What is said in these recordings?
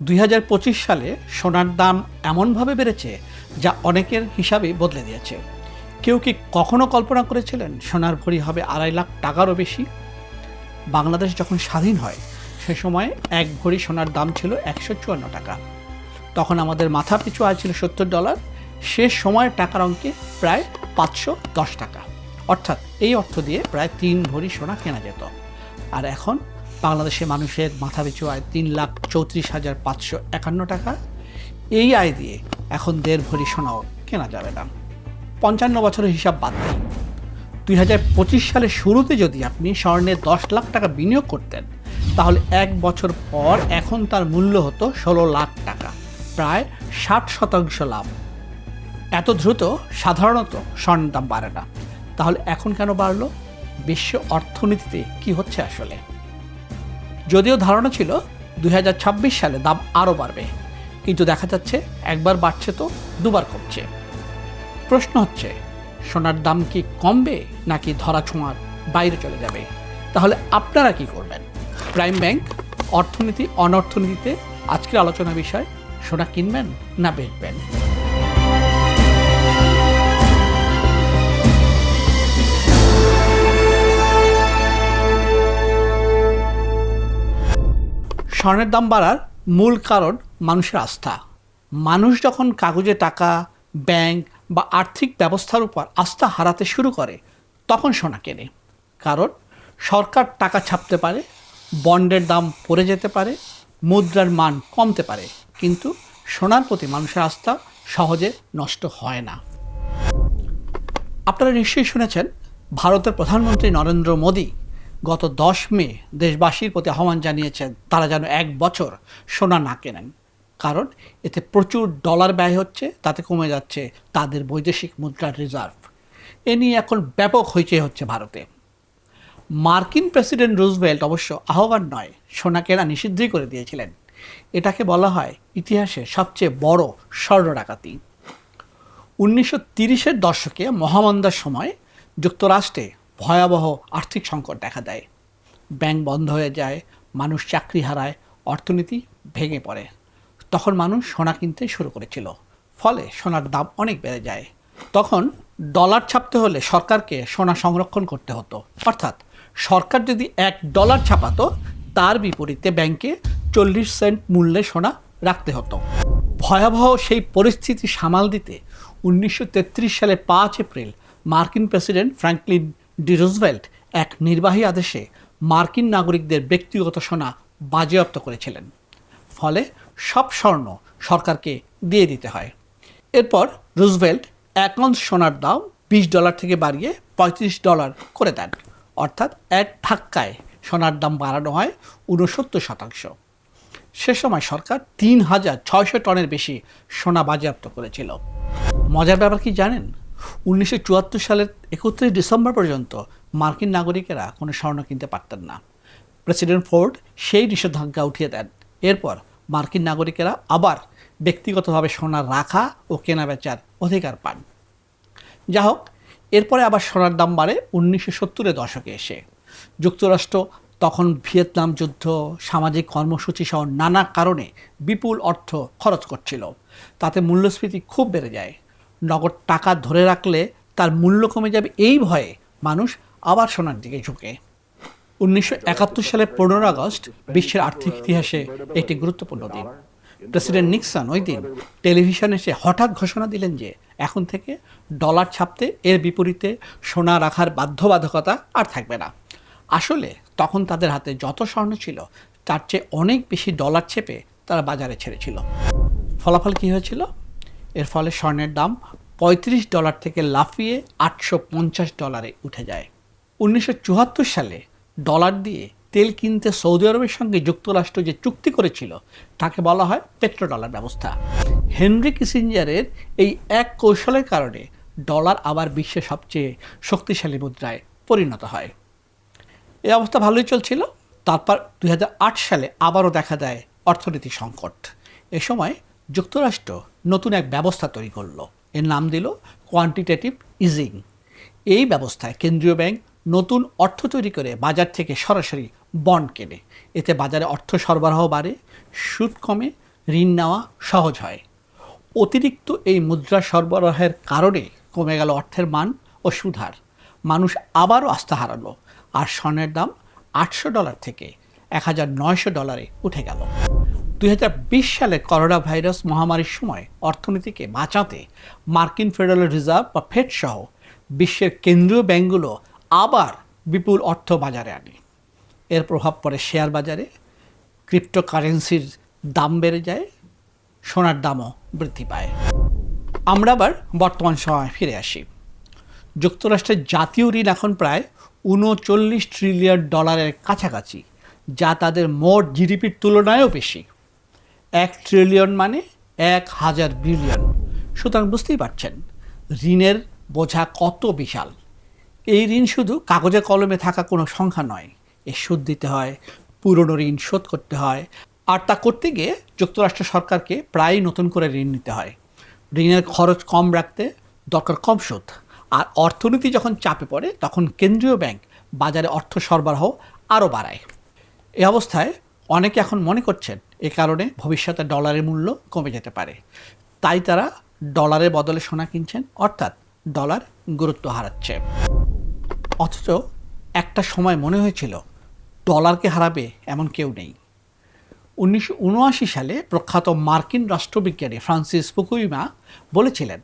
2025 সালে সোনার দাম এমনভাবে বেড়েছে যা অনেকের হিসাবে বদলে দিয়েছে। কেউ কি কখনো কল্পনা করেছিলেন সোনার ভরি হবে 2.5 লাখ টাকারও বেশি? বাংলাদেশ যখন স্বাধীন হয় সে সময় এক ভরি সোনার দাম ছিল 154 টাকা। তখন আমাদের মাথা পিছু আয় ছিল $70। শেষ সময়ের টাকার অঙ্কে প্রায় 510 টাকা, অর্থাৎ এই অর্থ দিয়ে প্রায় 3 ভরি সোনা কেনা যেত। আর এখন বাংলাদেশের মানুষের মাথাপিছু আয় 3,34,551 টাকা। এই আয় দিয়ে এখন 1.5 ভরি সোনাও কেনা যাবে না। 55 বছরের হিসাব বাদ দিন, 2025 সালের শুরুতে যদি আপনি স্বর্ণে 10 লাখ টাকা বিনিয়োগ করতেন, তাহলে 1 বছর পর এখন তার মূল্য হতো 16 লাখ টাকা, প্রায় 60% লাভ। এত দ্রুত সাধারণত স্বর্ণের দাম বাড়ে না, তাহলে এখন কেন বাড়লো? বিশ্ব অর্থনীতিতে কি হচ্ছে আসলে? যদিও ধারণা ছিল 2026 সালে দাম আরও বাড়বে, কিন্তু দেখা যাচ্ছে একবার বাড়ছে তো দুবার কমছে। প্রশ্ন হচ্ছে, সোনার দাম কি কমবে নাকি ধরাছোঁয়ার বাইরে চলে যাবে? তাহলে আপনারা কি করবেন? প্রাইম ব্যাংক অর্থনীতি অনর্থনীতিতে আজকের আলোচনা বিষয়, সোনা কিনবেন না বেচবেন? স্বর্ণের দাম বাড়ার মূল কারণ মানুষের আস্থা। মানুষ যখন কাগজে টাকা, ব্যাংক বা আর্থিক ব্যবস্থার উপর আস্থা হারাতে শুরু করে, তখন সোনা কেনে। কারণ সরকার টাকা ছাপতে পারে, বন্ডের দাম পড়ে যেতে পারে, মুদ্রার মান কমতে পারে, কিন্তু সোনার প্রতি মানুষের আস্থা সহজে নষ্ট হয় না। আপনারা নিশ্চয়ই শুনেছেন, ভারতের প্রধানমন্ত্রী নরেন্দ্র মোদী গত 10 মে দেশবাসীর প্রতি আহ্বান জানিয়েছেন তারা যেন 1 বছর সোনা না কেনেন, কারণ এতে প্রচুর ডলার ব্যয় হচ্ছে, তাতে কমে যাচ্ছে তাদের বৈদেশিক মুদ্রার রিজার্ভ। এ নিয়ে এখন ব্যাপক হইচই হচ্ছে ভারতে। মার্কিন প্রেসিডেন্ট রুজভেল্ট অবশ্য আহ্বান নয়, সোনা কেনা নিষিদ্ধই করে দিয়েছিলেন। এটাকে বলা হয় ইতিহাসের সবচেয়ে বড় স্বর্ণ ডাকাতি। 1930-এর দশকে মহামন্দার সময় যুক্তরাষ্ট্রে ভয়াবহ আর্থিক সংকট দেখা দেয়। ব্যাংক বন্ধ হয়ে যায়, মানুষ চাকরি হারায়, অর্থনীতি ভেঙে পড়ে। তখন মানুষ সোনা কিনতে শুরু করেছিল, ফলে সোনার দাম অনেক বেড়ে যায়। তখন ডলার ছাপতে হলে সরকারকে সোনা সংরক্ষণ করতে হতো, অর্থাৎ সরকার যদি $1 ছাপাতো, তার বিপরীতে ব্যাংকে 40 সেন্ট মূল্যে সোনা রাখতে হতো। ভয়াবহ সেই পরিস্থিতি সামাল দিতে 1933 সালে 5 এপ্রিল মার্কিন প্রেসিডেন্ট ফ্র্যাঙ্কলিন ডি রুজভেল্ট এক নির্বাহী আদেশে মার্কিন নাগরিকদের ব্যক্তিগত সোনা বাজেয়াপ্ত করেছিলেন। ফলে সব স্বর্ণ সরকারকে দিয়ে দিতে হয়। এরপর রুজভেল্ট 1 আউন্স সোনার দাম $20 থেকে বাড়িয়ে $35 করে দেন, অর্থাৎ এক ধাক্কায় সোনার দাম বাড়ানো হয় 69%। সে সময় সরকার 3,600 টনের বেশি সোনা বাজেয়াপ্ত করেছিল। মজার ব্যাপার কি জানেন? 1974 সালের 31 ডিসেম্বর পর্যন্ত মার্কিন নাগরিকেরা কোনো স্বর্ণ কিনতে পারতেন না। প্রেসিডেন্ট ফোর্ড সেই নিষেধাজ্ঞা উঠিয়ে দেন। এরপর মার্কিন নাগরিকেরা আবার ব্যক্তিগতভাবে সোনা রাখা ও কেনাবেচার অধিকার পান। যা হোক, এরপরে আবার সোনার দাম বাড়ে 1970-এর দশকে এসে। যুক্তরাষ্ট্র তখন ভিয়েতনাম যুদ্ধ, সামাজিক কর্মসূচি সহ নানা কারণে বিপুল অর্থ খরচ করছিল। তাতে মূল্যস্ফীতি খুব বেড়ে যায়। নগদ টাকা ধরে রাখলে তার মূল্য কমে যাবে, এই ভয়ে মানুষ আবার সোনার দিকে ঝুঁকে। 1971 সালের 15 আগস্ট বিশ্বের আর্থিক ইতিহাসে একটি গুরুত্বপূর্ণ দিন। প্রেসিডেন্ট নিক্সন ওই দিন টেলিভিশনে এসে হঠাৎ ঘোষণা দিলেন যে এখন থেকে ডলার ছাপতে এর বিপরীতে সোনা রাখার বাধ্যবাধকতা আর থাকবে না। আসলে তখন তাদের হাতে যত স্বর্ণ ছিল তার চেয়ে অনেক বেশি ডলার চেপে তারা বাজারে ছেড়েছিল। ফলাফল কী হয়েছিল? এর ফলে স্বর্ণের দাম $35 থেকে লাফিয়ে $850 উঠে যায়। 1974 সালে ডলার দিয়ে তেল কিনতে সৌদি আরবের সঙ্গে যুক্তরাষ্ট্র যে চুক্তি করেছিল তাকে বলা হয় পেট্রোডলার ব্যবস্থা। হেনরি কিসিঞ্জারের এই এক কৌশলের কারণে ডলার আবার বিশ্বের সবচেয়ে শক্তিশালী মুদ্রায় পরিণত হয়। এই অবস্থা ভালোই চলছিল। তারপর 2008 সালে আবারও দেখা দেয় অর্থনৈতিক সংকট। এ সময় যুক্তরাষ্ট্র নতুন এক ব্যবস্থা তৈরি করলো, এর নাম দিল কোয়ান্টিটেটিভ ইজিং। এই ব্যবস্থায় কেন্দ্রীয় ব্যাংক নতুন অর্থ তৈরি করে বাজার থেকে সরাসরি বন্ড কেনে। এতে বাজারে অর্থ সরবরাহ বাড়ে, সুদ কমে, ঋণ নেওয়া সহজ হয়। অতিরিক্ত এই মুদ্রা সরবরাহের কারণে কমে গেল অর্থের মান ও সুধার। মানুষ আবারও আস্থা হারালো, আর স্বর্ণের দাম $800 থেকে $1900 উঠে গেল। 2020 সালে করোনা ভাইরাস মহামারীর সময় অর্থনীতিকে বাঁচাতে মার্কিন ফেডারেল রিজার্ভ বা ফেড সহ বিশ্বের কেন্দ্রীয় ব্যাংকগুলো আবার বিপুল অর্থ বাজারে আনে। এর প্রভাব পড়ে শেয়ার বাজারে, ক্রিপ্টোকারেন্সির দাম বেড়ে যায়, সোনার দামও বৃদ্ধি পায়। আমরা আবার বর্তমান সময়ে ফিরে আসি। যুক্তরাষ্ট্রের জাতীয় ঋণ এখন প্রায় $39 ট্রিলিয়ন কাছাকাছি, যা তাদের মোট জিডিপির তুলনায়ও বেশি। 1 ট্রিলিয়ন মানে 1000 বিলিয়ন। সুতরাং বুঝতেই পারছেন ঋণের বোঝা কত বিশাল। এই ঋণ শুধু কাগজে কলমে থাকা কোনো সংখ্যা নয়, এর সুদ দিতে হয়, পুরনো ঋণ শোধ করতে হয়, আর তা করতে গিয়ে যুক্তরাষ্ট্র সরকারকে প্রায়ই নতুন করে ঋণ নিতে হয়। ঋণের খরচ কম রাখতে দরকার কম সুদ, আর অর্থনীতি যখন চাপে পড়ে তখন কেন্দ্রীয় ব্যাংক বাজারে অর্থ সরবরাহ আরও বাড়ায়। এই অবস্থায় অনেকে এখন মনে করছেন এ কারণে ভবিষ্যতে ডলারের মূল্য কমে যেতে পারে। তাই তারা ডলারের বদলে সোনা কিনছেন, অর্থাৎ ডলার গুরুত্ব হারাচ্ছে। অথচ একটা সময় মনে হয়েছিল ডলারকে হারাবে এমন কেউ নেই। 1979 সালে প্রখ্যাত মার্কিন রাষ্ট্রবিজ্ঞানী ফ্রান্সিস ফুকুইমা বলেছিলেন,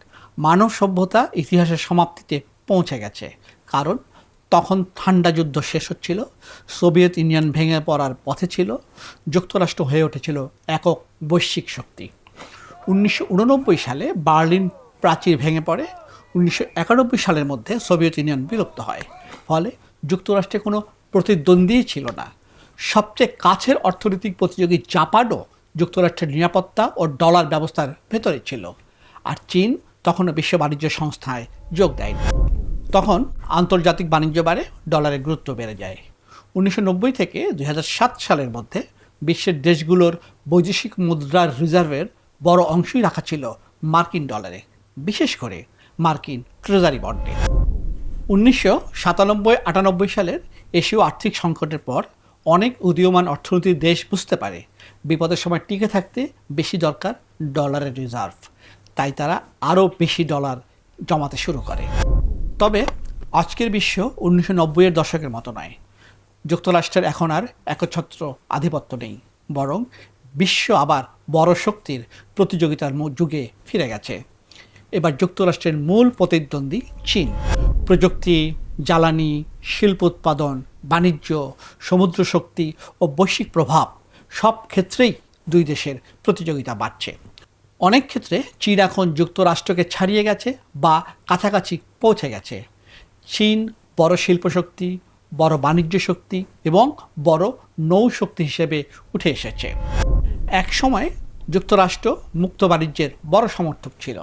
মানব সভ্যতা ইতিহাসের সমাপ্তিতে পৌঁছে গেছে, কারণ তখন ঠান্ডা যুদ্ধ শেষ হচ্ছিল, সোভিয়েত ইউনিয়ন ভেঙে পড়ার পথে ছিল, যুক্তরাষ্ট্র হয়ে উঠেছিল একক বৈশ্বিক শক্তি। 1989 সালে বার্লিন প্রাচীর ভেঙে পড়ে। 1991 সালের মধ্যে সোভিয়েত ইউনিয়ন বিলুপ্ত হয়। ফলে যুক্তরাষ্ট্রে কোনো প্রতিদ্বন্দ্বী ছিল না। সবচেয়ে কাছের অর্থনৈতিক প্রতিযোগী জাপানও যুক্তরাষ্ট্রের নিরাপত্তা ও ডলার ব্যবস্থার ভেতরে ছিল, আর চীন তখনও বিশ্ব বাণিজ্য সংস্থায় যোগ দেয়নি। তখন আন্তর্জাতিক বাণিজ্য বাড়ে, ডলারের গুরুত্ব বেড়ে যায়। 1990 থেকে 2007 সালের মধ্যে বিশ্বের দেশগুলোর বৈদেশিক মুদ্রার রিজার্ভের বড় অংশই রাখা ছিল মার্কিন ডলারে, বিশেষ করে মার্কিন ট্রেজারি বন্ডে। 1997-98 সালের এশীয় আর্থিক সংকটের পর অনেক উদীয়মান অর্থনীতির দেশ বুঝতে পারে বিপদের সময় টিকে থাকতে বেশি দরকার ডলারের রিজার্ভ। তাই তারা আরও বেশি ডলার জমাতে শুরু করে। তবে আজকের বিশ্ব 1990-এর দশকের মতো নয়। যুক্তরাষ্ট্রের এখন আর একচ্ছত্র আধিপত্য নেই, বরং বিশ্ব আবার বড় শক্তির প্রতিযোগিতার যুগে ফিরে গেছে। এবার যুক্তরাষ্ট্রের মূল প্রতিদ্বন্দ্বী চীন। প্রযুক্তি, জ্বালানি, শিল্প উৎপাদন, বাণিজ্য, সমুদ্র শক্তি ও বৈশ্বিক প্রভাব সব ক্ষেত্রেই দুই দেশের প্রতিযোগিতা বাড়ছে। অনেক ক্ষেত্রে চীন এখন যুক্তরাষ্ট্রকে ছাড়িয়ে গেছে বা কাছাকাছি পৌঁছে গেছে। চীন বড় শিল্প শক্তি, বড় বাণিজ্য শক্তি এবং বড় নৌশক্তি হিসেবে উঠে এসেছে। এক সময় যুক্তরাষ্ট্র মুক্ত বাণিজ্যের বড় সমর্থক ছিল,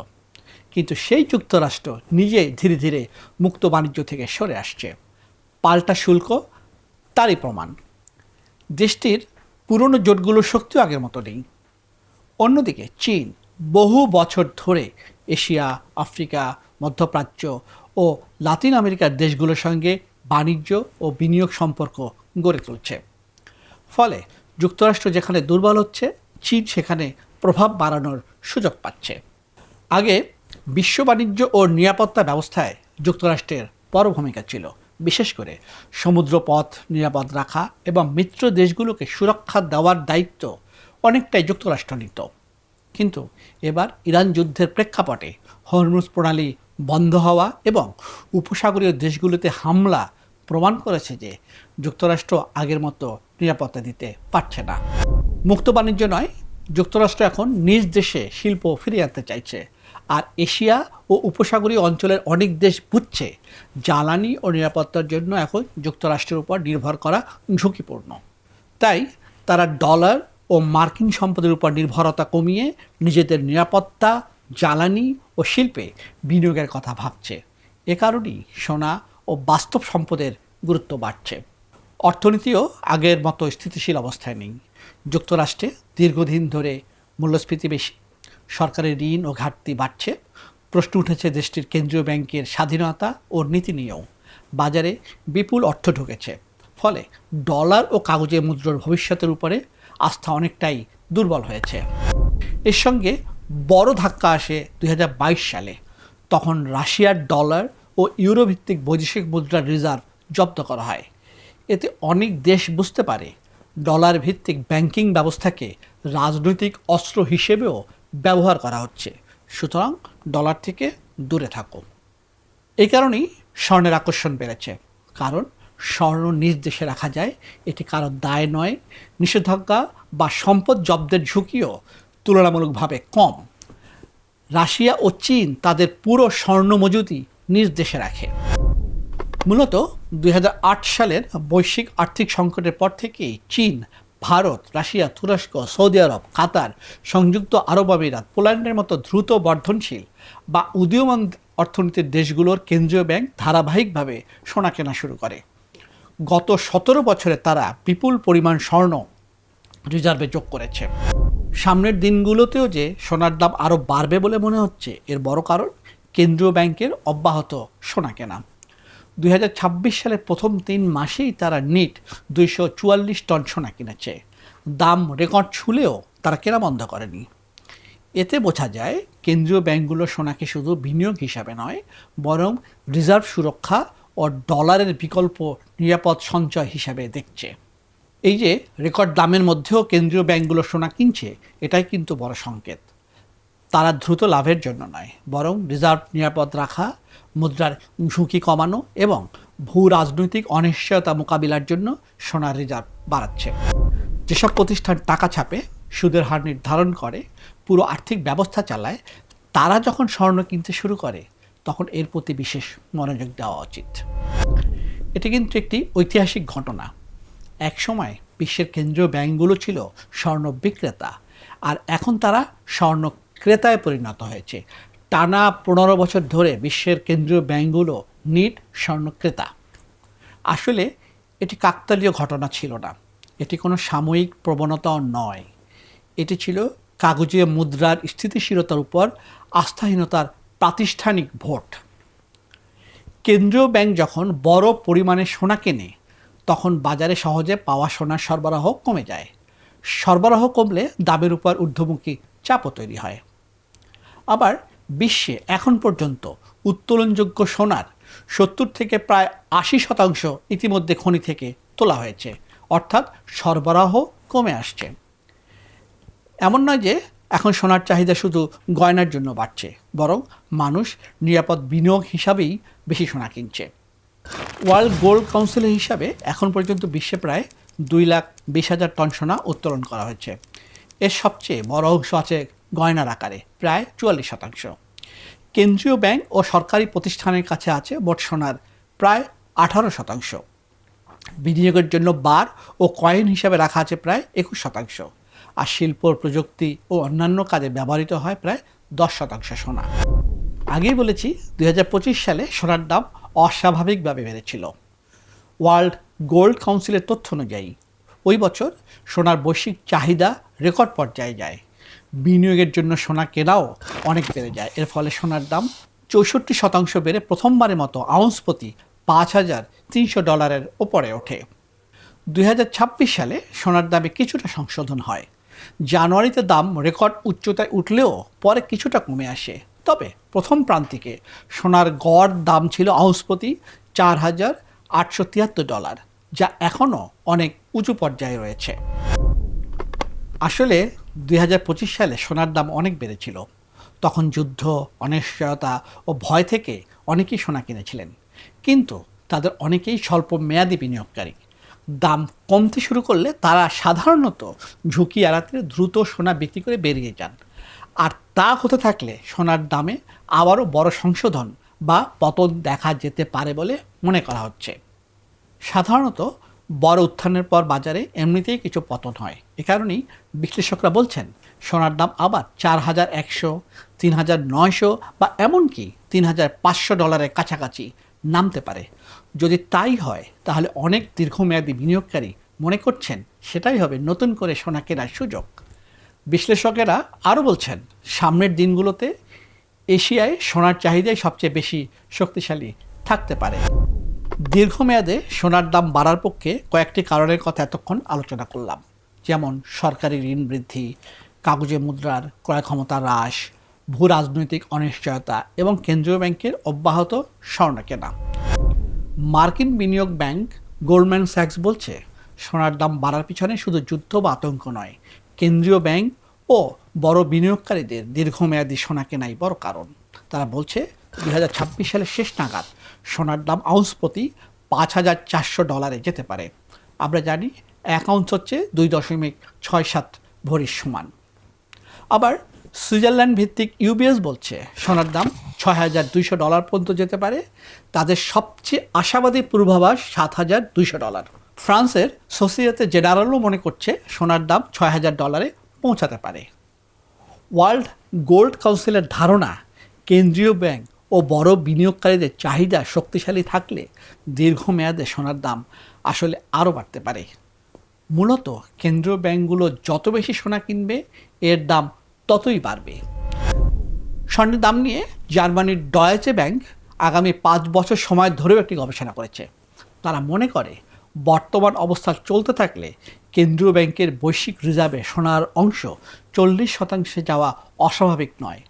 কিন্তু সেই যুক্তরাষ্ট্র নিজে ধীরে ধীরে মুক্ত বাণিজ্য থেকে সরে আসছে। পাল্টা শুল্ক তারই প্রমাণ। দেশটির পুরনো জোটগুলোর শক্তিও আগের মতো নেই। অন্যদিকে চীন বহু বছর ধরে এশিয়া, আফ্রিকা, মধ্যপ্রাচ্য ও লাতিন আমেরিকার দেশগুলোর সঙ্গে বাণিজ্য ও বিনিয়োগ সম্পর্ক গড়ে তুলছে। ফলে যুক্তরাষ্ট্র যেখানে দুর্বল হচ্ছে, চীন সেখানে প্রভাব বাড়ানোর সুযোগ পাচ্ছে। আগে বিশ্ব বাণিজ্য ও নিরাপত্তা ব্যবস্থায় যুক্তরাষ্ট্রের বড় ভূমিকা ছিল, বিশেষ করে সমুদ্রপথ নিরাপদ রাখা এবং মিত্র দেশগুলোকে সুরক্ষা দেওয়ার দায়িত্ব অনেকটাই যুক্তরাষ্ট্র নিত। কিন্তু এবার ইরান যুদ্ধের প্রেক্ষাপটে হরমুজ প্রণালী বন্ধ হওয়া এবং উপসাগরীয় দেশগুলোতে হামলা প্রমাণ করেছে যে যুক্তরাষ্ট্র আগের মতো নিরাপত্তা দিতে পারছে না। মুক্ত বাণিজ্য নয়, যুক্তরাষ্ট্র এখন নিজ দেশে শিল্প ফিরিয়ে আনতে চাইছে। আর এশিয়া ও উপসাগরীয় অঞ্চলের অনেক দেশ বুঝছে জ্বালানি ও নিরাপত্তার জন্য এখন যুক্তরাষ্ট্রের উপর নির্ভর করা ঝুঁকিপূর্ণ। তাই তারা ডলার ও মার্কিন সম্পদের উপর নির্ভরতা কমিয়ে নিজেদের নিরাপত্তা, জ্বালানি ও শিল্পে বিনিয়োগের কথা ভাবছে। এ কারণেই সোনা ও বাস্তব সম্পদের গুরুত্ব বাড়ছে। অর্থনীতিও আগের মতো স্থিতিশীল অবস্থায় নেই। যুক্তরাষ্ট্রে দীর্ঘদিন ধরে মূল্যস্ফীতি বেশি, সরকারের ঋণ ও ঘাটতি বাড়ছে। প্রশ্ন উঠেছে দেশটির কেন্দ্রীয় ব্যাংকের স্বাধীনতা ও নীতি নিয়েও। বাজারে বিপুল অর্থ ঢুকেছে, ফলে ডলার ও কাগজে মুদ্রার ভবিষ্যতের উপরে আস্থা অনেকটাই দুর্বল হয়েছে। এর সঙ্গে বড় ধাক্কা আসে 2022 সালে। তখন রাশিয়ার ডলার ও ইউরো ভিত্তিক বৈদেশিক মুদ্রার রিজার্ভ জব্দ করা হয়। এতে অনেক দেশ বুঝতে পারে ডলার ভিত্তিক ব্যাংকিং ব্যবস্থাকে রাজনৈতিক অস্ত্র হিসেবেও ব্যবহার করা হচ্ছে, সুতরাং ডলার থেকে দূরে থাকো। এই কারণেই স্বর্ণের আকর্ষণ বেড়েছে, কারণ স্বর্ণ নিজ দেশে রাখা যায়, এটি কারো দায় নয়, নিষেধাজ্ঞা বা সম্পদ জব্দের ঝুঁকিও তুলনামূলকভাবে কম। রাশিয়া ও চীন তাদের পুরো স্বর্ণ মজুতি নিজ দেশে রাখে। মূলত 2008 সালের বৈশ্বিক আর্থিক সংকটের পর থেকেই চীন, ভারত, রাশিয়া, তুরস্ক, সৌদি আরব, কাতার, সংযুক্ত আরব আমিরাত, পোল্যান্ডের মতো দ্রুত বর্ধনশীল বা উদীয়মান অর্থনীতির দেশগুলোর কেন্দ্রীয় ব্যাংক ধারাবাহিকভাবে সোনা কেনা শুরু করে। গত 17 বছরে তারা বিপুল পরিমাণ স্বর্ণ রিজার্ভে যোগ করেছে। সামনের দিনগুলোতেও যে সোনার দাম আরও বাড়বে বলে মনে হচ্ছে, এর বড় কারণ কেন্দ্রীয় ব্যাংকের অব্যাহত সোনা কেনা। 2026 সালের প্রথম 3 মাসেই তারা নিট 244 টন সোনা কিনেছে। দাম রেকর্ড ছুঁলেও তারা কেনা বন্ধ করেনি। এতে বোঝা যায় কেন্দ্রীয় ব্যাংকগুলো সোনাকে শুধু বিনিয়োগ হিসাবে নয়, বরং রিজার্ভ সুরক্ষা ও ডলারের বিকল্প নিরাপদ সঞ্চয় হিসাবে দেখছে। এই যে রেকর্ড দামের মধ্যেও কেন্দ্রীয় ব্যাংকগুলো সোনা কিনছে, এটাই কিন্তু বড় সংকেত। তারা দ্রুত লাভের জন্য নয়, বরং রিজার্ভ নিরাপদ রাখা, মুদ্রার ঝুঁকি কমানো এবং ভূ রাজনৈতিক অনিশ্চয়তা মোকাবিলার জন্য সোনার রিজার্ভ বাড়াচ্ছে। যেসব প্রতিষ্ঠান টাকা ছাপে, সুদের হার নির্ধারণ করে, পুরো আর্থিক ব্যবস্থা চালায়, তারা যখন স্বর্ণ কিনতে শুরু করে, তখন এর প্রতি বিশেষ মনোযোগ দেওয়া উচিত। এটি কিন্তু একটি ঐতিহাসিক ঘটনা। একসময় বিশ্বের কেন্দ্রীয় ব্যাংকগুলো ছিল স্বর্ণ বিক্রেতা, আর এখন তারা স্বর্ণ ক্রেতায় পরিণত হয়েছে। টানা 15 বছর ধরে বিশ্বের কেন্দ্রীয় ব্যাংকগুলো নিট স্বর্ণ ক্রেতা। আসলে এটি কাকতালীয় ঘটনা ছিল না, এটি কোনো সাময়িক প্রবণতাও নয়। এটি ছিল কাগজে মুদ্রার স্থিতিশীলতার উপর আস্থাহীনতার প্রাতিষ্ঠানিক ভোট। কেন্দ্রীয় ব্যাংক যখন বড় পরিমাণে সোনা কেনে, তখন বাজারে সহজে পাওয়া সোনার সরবরাহ কমে যায়। সরবরাহ কমলে দামের উপর ঊর্ধ্বমুখী চাপও তৈরি হয়। আবার বিশ্বে এখন পর্যন্ত উত্তোলনযোগ্য সোনার 70 থেকে প্রায় 80% ইতিমধ্যে খনি থেকে তোলা হয়েছে, অর্থাৎ সরবরাহ কমে আসছে। এমন নয় যে এখন সোনার চাহিদা শুধু গয়নার জন্য বাড়ছে, বরং মানুষ নিরাপদ বিনিয়োগ হিসাবেই বেশি সোনা কিনছে। ওয়ার্ল্ড গোল্ড কাউন্সিলের হিসাবে এখন পর্যন্ত বিশ্বে প্রায় 2,20,000 টন সোনা উত্তোলন করা হয়েছে। এর সবচেয়ে বড় অংশ আছে গয়নার আকারে, প্রায় 44%। কেন্দ্রীয় ব্যাংক ও সরকারি প্রতিষ্ঠানের কাছে আছে মোট সোনার প্রায় 18%। বিনিয়োগের জন্য বার ও কয়েন হিসাবে রাখা আছে প্রায় 21%। আর শিল্প, প্রযুক্তি ও অন্যান্য কাজে ব্যবহৃত হয় প্রায় 10% সোনা। আগেই বলেছি 2025 সালে সোনার দাম অস্বাভাবিকভাবে বেড়েছিল। ওয়ার্ল্ড গোল্ড কাউন্সিলের তথ্য অনুযায়ী ওই বছর সোনার বৈশ্বিক চাহিদা রেকর্ড পর্যায়ে যায়। বিনিয়োগের জন্য সোনা কেনাও অনেক বেড়ে যায়। এর ফলে সোনার দাম 64% বেড়ে প্রথমবারের মতো আউন্স প্রতি $5,300 ওপরে ওঠে। 2026 সালে সোনার দামে কিছুটা সংশোধন হয়। জানুয়ারিতে দাম রেকর্ড উচ্চতায় উঠলেও পরে কিছুটা কমে আসে। তবে প্রথম প্রান্তিকে সোনার গড় দাম ছিল আউন্স প্রতি $4,873, যা এখনও অনেক উঁচু পর্যায়ে রয়েছে। আসলে 2025 সালে সোনার দাম অনেক বেড়েছিল। তখন যুদ্ধ, অনিশ্চয়তা ও ভয় থেকে অনেকেই সোনা কিনেছিলেন, কিন্তু তাদের অনেকেই স্বল্প মেয়াদী বিনিয়োগকারী। দাম কমতে শুরু করলে তারা সাধারণত ঝুঁকি এড়াতে দ্রুত সোনা বিক্রি করে বেরিয়ে যান। আর তা হতে থাকলে সোনার দামে আবারও বড় সংশোধন বা পতন দেখা যেতে পারে বলে মনে করা হচ্ছে। সাধারণত বড় উত্থানের পর বাজারে এমনিতেই কিছু পতন হয়। এ কারণেই বিশ্লেষকরা বলছেন সোনার দাম আবার $4,100, $3,900 বা এমনকি $3,500 কাছাকাছি নামতে পারে। যদি তাই হয়, তাহলে অনেক দীর্ঘমেয়াদী বিনিয়োগকারী মনে করছেন সেটাই হবে নতুন করে সোনা কেনার সুযোগ। বিশ্লেষকেরা আরও বলছেন সামনের দিনগুলোতে এশিয়ায় সোনার চাহিদাই সবচেয়ে বেশি শক্তিশালী থাকতে পারে। দীর্ঘমেয়াদে সোনার দাম বাড়ার পক্ষে কয়েকটি কারণের কথা এতক্ষণ আলোচনা করলাম। যেমন সরকারি ঋণ বৃদ্ধি, কাগজে মুদ্রার ক্রয় ক্ষমতা হ্রাস, ভূ রাজনৈতিক অনিশ্চয়তা এবং কেন্দ্রীয় ব্যাংকের অব্যাহত স্বর্ণ কেনা। মার্কিন বিনিয়োগ ব্যাংক গোল্ডম্যান স্যাক্স বলছে, সোনার দাম বাড়ার পিছনে শুধু যুদ্ধ বা আতঙ্ক নয়, কেন্দ্রীয় ব্যাংক ও বড় বিনিয়োগকারীদের দীর্ঘমেয়াদী সোনা কেনাই বড় কারণ। তারা বলছে 2026 সালের শেষ নাগাদ সোনার দাম আউন্স প্রতি $5,400 যেতে পারে। আমরা জানি 1 আউন্স হচ্ছে 2.67 ভরির সমান। আবার সুইজারল্যান্ড ভিত্তিক ইউবিএস বলছে সোনার দাম $6,200 পর্যন্ত যেতে পারে। তাদের সবচেয়ে আশাবাদী পূর্বাভাস $7,200। ফ্রান্সের সোসিয়েতে জেনারেলও মনে করছে সোনার দাম $6,000 পৌঁছাতে পারে। ওয়ার্ল্ড গোল্ড কাউন্সিলের ধারণা, কেন্দ্রীয় ব্যাংক ও বড় বিনিয়োগকারীদের চাহিদা শক্তিশালী থাকলে দীর্ঘমেয়াদে সোনার দাম আসলে আরও বাড়তে পারে। মূলত কেন্দ্রীয় ব্যাংকগুলো যত বেশি সোনা কিনবে এর দাম ততই বাড়বে। স্বর্ণের দাম নিয়ে জার্মানির ডয়েচে ব্যাংক আগামী 5 বছর সময় ধরেও একটি গবেষণা করেছে। তারা মনে করে বর্তমান অবস্থা চলতে থাকলে কেন্দ্রীয় ব্যাংকের বৈশ্বিক রিজার্ভে সোনার অংশ 40% যাওয়া অস্বাভাবিক নয়।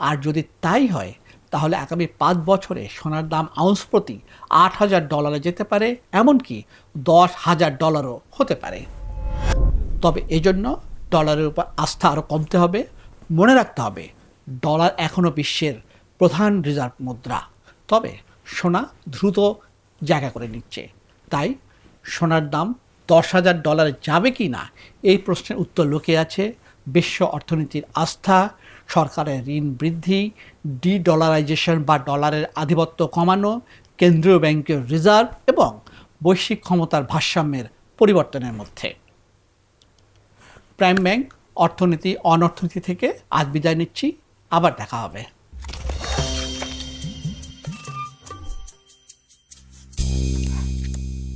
আর যদি তাই হয় তাহলে আগামী 5 বছরে সোনার দাম আউন্স প্রতি $8,000 যেতে পারে, এমনকি $10,000 হতে পারে। তবে এজন্য ডলারের উপর আস্থা আরও কমতে হবে। মনে রাখতে হবে, ডলার এখনও বিশ্বের প্রধান রিজার্ভ মুদ্রা, তবে সোনা দ্রুত জায়গা করে নিচ্ছে। তাই সোনার দাম $10,000 যাবে কি না এই প্রশ্নের উত্তর লুকিয়ে আছে বিশ্ব অর্থনীতির আস্থা, সরকারের ঋণ বৃদ্ধি, ডলারাইজেশন বা ডলারের আধিপত্য কমানো, কেন্দ্রীয় ব্যাংকের রিজার্ভ এবং বৈশ্বিক ক্ষমতার ভারসাম্যের পরিবর্তনের মধ্যে। প্রাইম ব্যাংক অর্থনীতি অনর্থনীতি থেকে আজ বিদায় নিচ্ছি। আবার দেখা হবে।